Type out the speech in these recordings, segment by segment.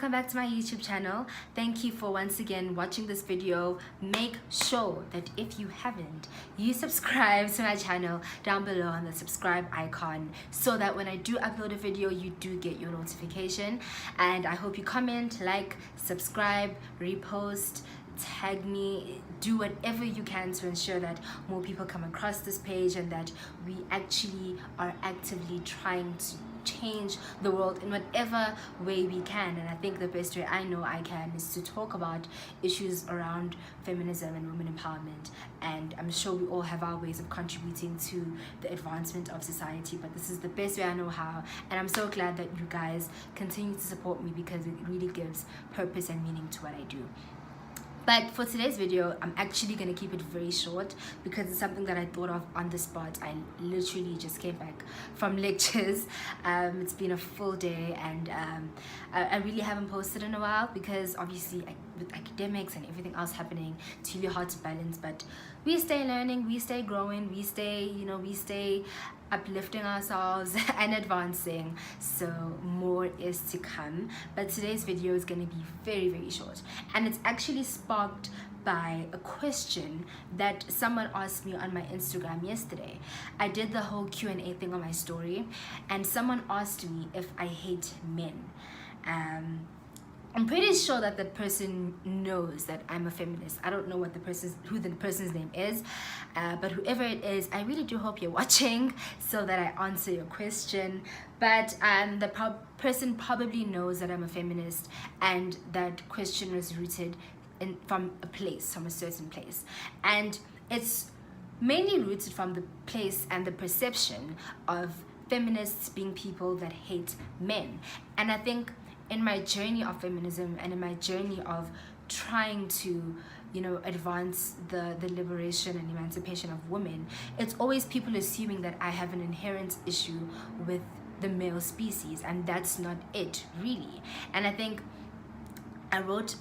welcome back to my YouTube channel. Thank you for once again watching this video. Make sure that if you haven't, you subscribe to my channel down below on the subscribe icon so that when I do upload a video, you do get your notification. And I hope you comment, like, subscribe, repost, tag me, do whatever you can to ensure that more people come across this page and that we actually are actively trying to change the world in whatever way we can. And I think the best way I know I can is to talk about issues around feminism and women empowerment, and I'm sure we all have our ways of contributing to the advancement of society, but this is the best way I know how, and I'm so glad that you guys continue to support me because it really gives purpose and meaning to what I do. But for today's video, I'm actually going to keep it very short because it's something that I thought of on the spot. I literally just came back from lectures. It's been a full day, and I really haven't posted in a while because obviously with academics and everything else happening, it's really hard to balance. But we stay learning, we stay growing, we stay uplifting ourselves and advancing, so more is to come. But today's video is going to be very short, and it's actually sparked by a question that someone asked me on my Instagram yesterday. I did the whole Q&A thing on my story, and someone asked me if I hate men. I'm pretty sure that the person knows that I'm a feminist. I don't know who the person's name is, but whoever it is, I really do hope you're watching so that I answer your question. But the person probably knows that I'm a feminist, and that question was rooted from a certain place, and it's mainly rooted from the place and the perception of feminists being people that hate men. And I think in my journey of feminism and in my journey of trying to advance the liberation and emancipation of women, it's always people assuming that I have an inherent issue with the male species, and that's not it really. And I think I wrote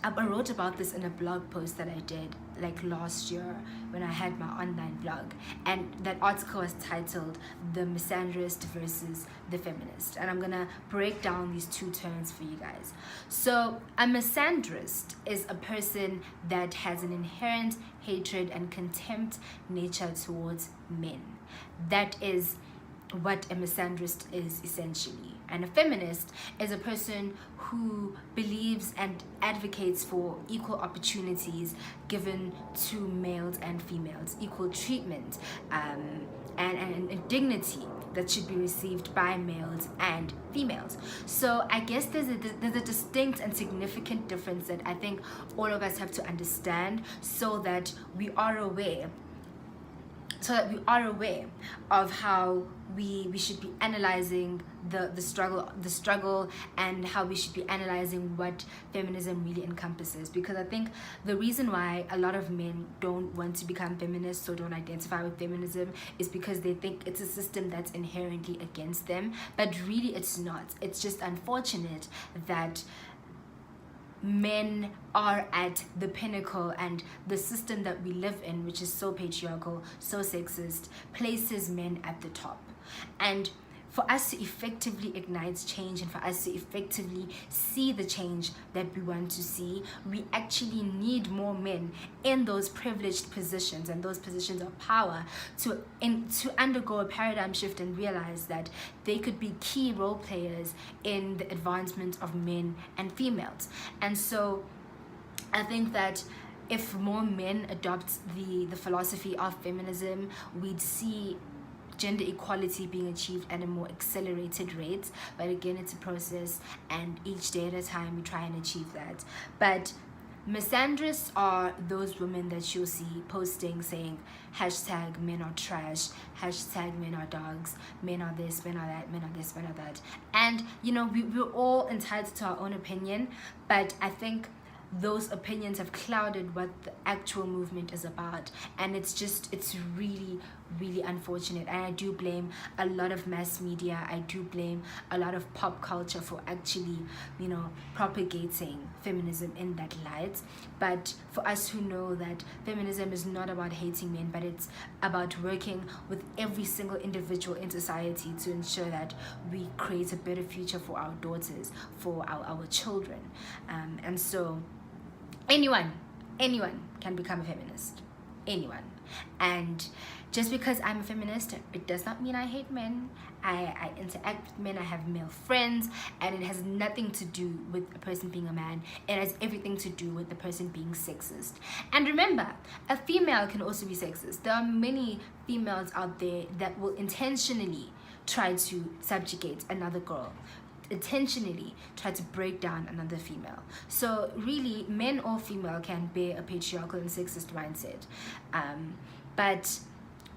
about this in a blog post that I did like last year when I had my online blog, and that article was titled "The Misandrist versus the Feminist," and I'm gonna break down these two terms for you guys. So a misandrist is a person that has an inherent hatred and contempt nature towards men. That is what a misandrist is essentially. And a feminist is a person who believes and advocates for equal opportunities given to males and females, equal treatment, and dignity that should be received by males and females. So I guess there's a distinct and significant difference that I think all of us have to understand so that we are aware of how we should be analyzing the struggle and how we should be analyzing what feminism really encompasses. Because I think the reason why a lot of men don't want to become feminists or don't identify with feminism is because they think it's a system that's inherently against them, but really it's not. It's just unfortunate that men are at the pinnacle, and the system that we live in, which is so patriarchal, so sexist, places men at the top. And for us to effectively ignite change and for us to effectively see the change that we want to see, we actually need more men in those privileged positions and those positions of power to undergo a paradigm shift and realize that they could be key role players in the advancement of men and females. And so I think that if more men adopt the philosophy of feminism, we'd see gender equality being achieved at a more accelerated rate. But again, it's a process, and each day at a time we try and achieve that. But misandrists are those women that you'll see posting saying hashtag men are trash, hashtag men are dogs, men are this, men are that, men are this, men are that. And we're all entitled to our own opinion, but I think those opinions have clouded what the actual movement is about, and it's really unfortunate. And I do blame a lot of mass media, I do blame a lot of pop culture for actually, you know, propagating feminism in that light. But for us who know that feminism is not about hating men, but it's about working with every single individual in society to ensure that we create a better future for our daughters, for our children. And so anyone can become a feminist, anyone. And just because I'm a feminist, it does not mean I hate men. I interact with men, I have male friends, and it has nothing to do with a person being a man. It has everything to do with the person being sexist. And remember, a female can also be sexist. There are many females out there that will intentionally try to subjugate another girl, intentionally try to break down another female. So really, men or female can bear a patriarchal and sexist mindset. But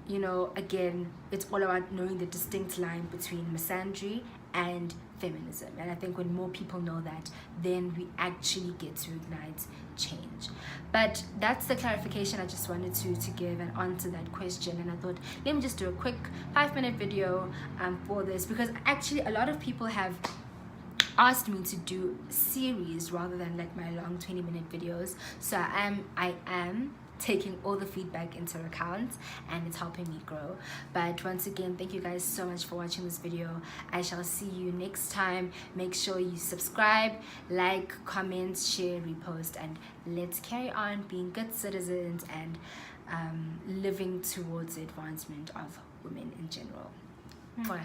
you know, again, it's all about knowing the distinct line between misandry and feminism. And I think when more people know that, then we actually get to ignite change. But that's the clarification I just wanted to give and answer that question. And I thought, let me just do a quick 5-minute video for this, because actually a lot of people have asked me to do series rather than like my long 20-minute videos. So I am taking all the feedback into account, and it's helping me grow. But once again, thank you guys so much for watching this video. I shall see you next time. Make sure you subscribe, like, comment, share, repost, and let's carry on being good citizens and living towards the advancement of women in general. Mwah.